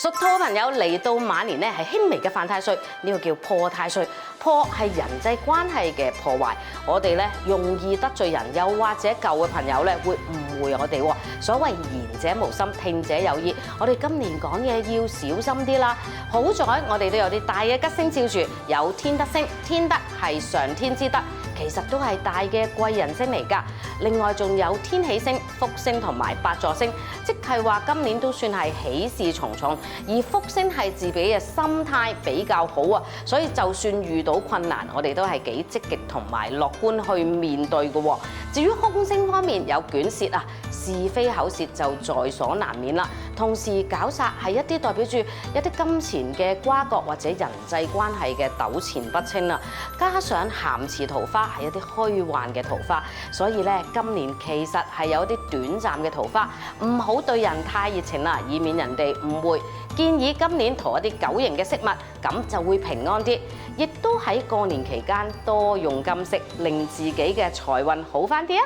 屬兔嘅朋友嚟到晚年咧，係輕微嘅犯太歲，呢個叫破太歲。破係人際關係嘅破壞，我哋咧容易得罪人，又或者舊嘅朋友咧會誤會我哋喎。所謂言者無心，聽者有意，我哋今年講嘢要小心啲啦。好在我哋都有啲大嘅吉星照住，有天德星，天德係上天之德。其實都係大嘅貴人星嚟㗎，另外仲有天喜星、福星同埋八座星，即係話今年都算係喜事重重。而福星係自己嘅心態比較好啊，所以就算遇到困難，我哋都係幾積極同埋樂觀去面對嘅喎。至於凶星方面有捲舌啊，是非口舌就在所難免啦。同時搞煞係一啲代表住一啲金錢嘅瓜葛或者人際關係嘅糾纏不清啊，加上咸池桃花係一啲虛幻嘅桃花，所以咧今年其實係有啲短暫嘅桃花，唔好對人太熱情啦，以免人哋誤會。建議今年塗一啲狗形嘅飾物，咁就會平安啲。亦都喺過年期間多用金飾，令自己嘅財運好返啲啊！